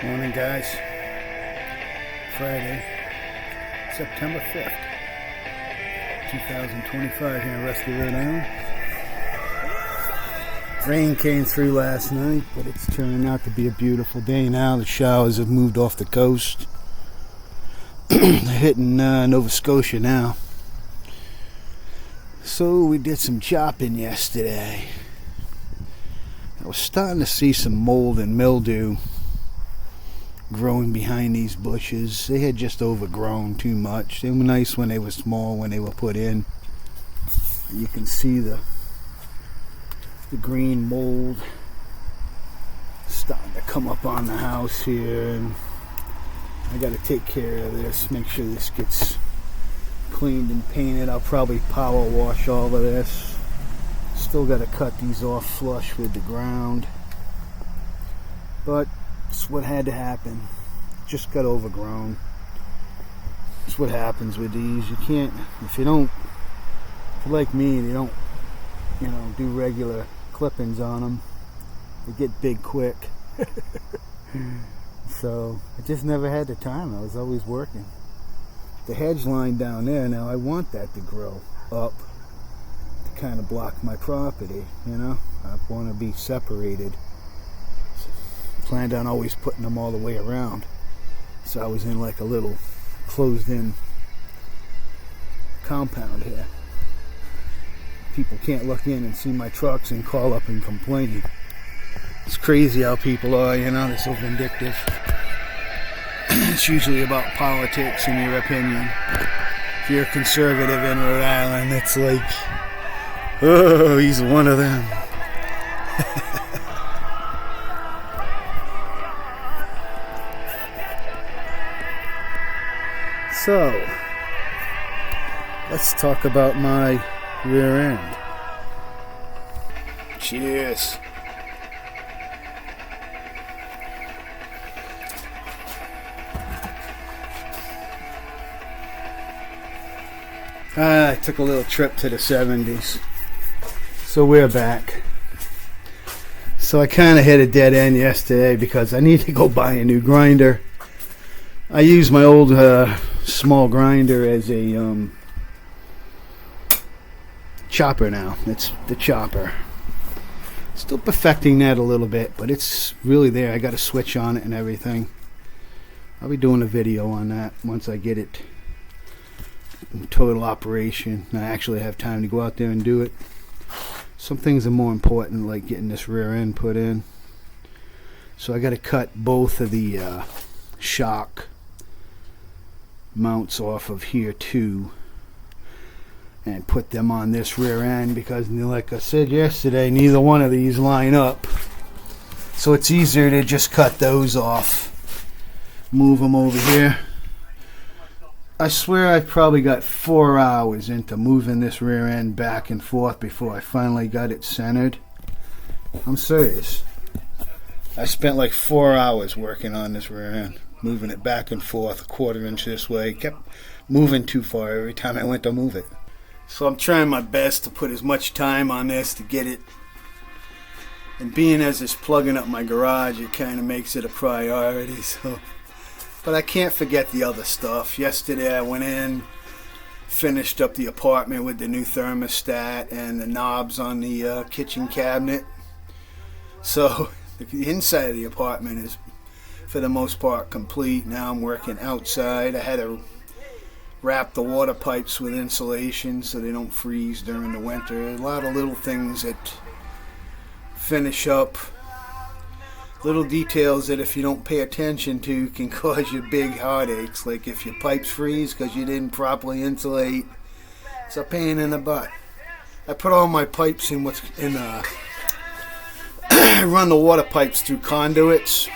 Morning, guys. Friday, September 5th, 2025 here in Rusty, Rhode Island. Rain came through last night, but it's turning out to be a beautiful day now. The showers have moved off the coast. They're hitting Nova Scotia now. So we did some chopping yesterday. I was starting to see some mold and mildew growing behind these bushes. They had just overgrown too much. They were nice when they were small, when they were put in. You can see the green mold starting to come up on the house here, and I got to take care of this, make sure this gets cleaned and painted. I'll probably power wash all of this. Still got to cut these off flush with the ground, but it's what had to happen. Just got overgrown. It's what happens with these. You can't, if you're like me, they don't, do regular clippings on them. They get big quick. So I just never had the time. I was always working. The hedge line down there, now I want that to grow up to kind of block my property. I want to be separated. Planned on always putting them all the way around, so I was in like a little closed-in compound here. People can't look in and see my trucks and call up and complain. It's crazy how people are, they're so vindictive. It's usually about politics and your opinion. If you're a conservative in Rhode Island, it's like, oh, he's one of them. So, let's talk about my rear end. Cheers. I took a little trip to the 70s. So we're back. So I kind of hit a dead end yesterday because I need to go buy a new grinder. I use my old small grinder as a chopper now. It's the chopper. Still perfecting that a little bit, but it's really there. I got a switch on it and everything. I'll be doing a video on that once I get it in total operation. I actually have time to go out there and do it. Some things are more important, like getting this rear end put in. So I got to cut both of the shock mounts off of here too and put them on this rear end, because like I said yesterday, neither one of these line up, so it's easier to just cut those off, move them over here. I swear I probably got 4 hours into moving this rear end back and forth before I finally got it centered. I'm serious. I spent like 4 hours working on this rear end, moving it back and forth, a quarter inch this way. Kept moving too far every time I went to move it. So I'm trying my best to put as much time on this to get it. And being as it's plugging up my garage, it kind of makes it a priority. But I can't forget the other stuff. Yesterday I went in, finished up the apartment with the new thermostat and the knobs on the kitchen cabinet. So the inside of the apartment is, for the most part, complete. Now I'm working outside. I had to wrap the water pipes with insulation so they don't freeze during the winter. A lot of little things that finish up. Little details that if you don't pay attention to can cause you big heartaches. Like if your pipes freeze because you didn't properly insulate. It's a pain in the butt. I put all my pipes in I run the water pipes through conduits.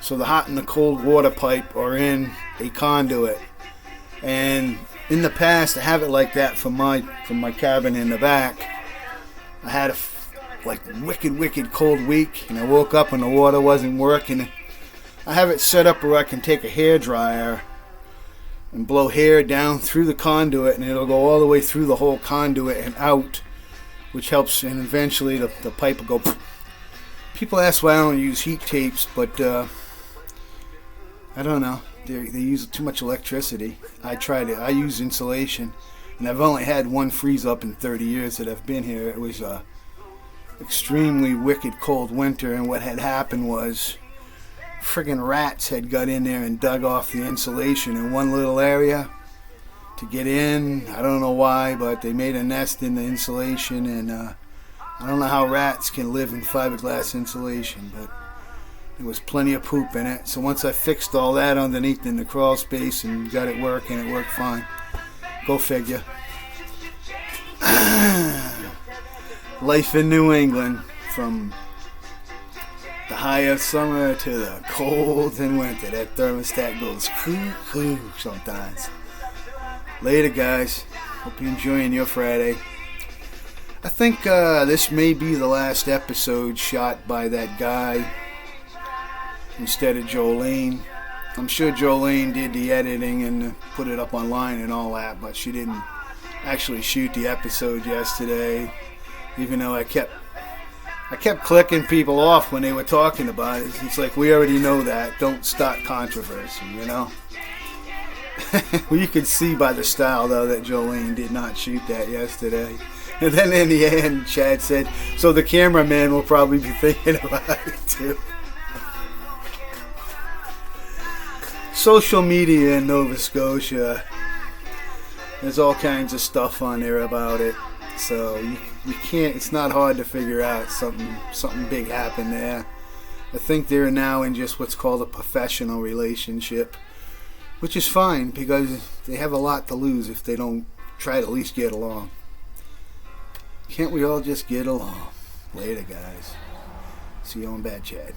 So the hot and the cold water pipe are in a conduit. And in the past, I have it like that from my cabin in the back. I had a wicked cold week, and I woke up and the water wasn't working. I have it set up where I can take a hair dryer and blow hair down through the conduit, and it'll go all the way through the whole conduit and out, which helps, and eventually the pipe will go. People ask why I don't use heat tapes, but I don't know. They use too much electricity. I tried it. I use insulation, and I've only had one freeze up in 30 years that I've been here. It was a extremely wicked cold winter, and what had happened was friggin' rats had got in there and dug off the insulation in one little area to get in. I don't know why, but they made a nest in the insulation, and I don't know how rats can live in fiberglass insulation, but there was plenty of poop in it. So once I fixed all that underneath in the crawl space and got it working, it worked fine. Go figure. Life in New England, from the high of summer to the cold in winter. That thermostat goes cuckoo sometimes. Later, guys. Hope you're enjoying your Friday. I think this may be the last episode shot by that guy instead of Jolene. I'm sure Jolene did the editing and put it up online and all that, but she didn't actually shoot the episode yesterday, even though I kept clicking people off when they were talking about it. It's like, we already know that. Don't start controversy, you know? Well, you could see by the style, though, that Jolene did not shoot that yesterday. And then in the end, Chad said, so the cameraman will probably be thinking about it, too. Social media in Nova Scotia, there's all kinds of stuff on there about it. So you can't, it's not hard to figure out something big happened there. I think they're now in just what's called a professional relationship, which is fine because they have a lot to lose if they don't try to at least get along. Can't we all just get along? Later, guys. See you on Bad Chad.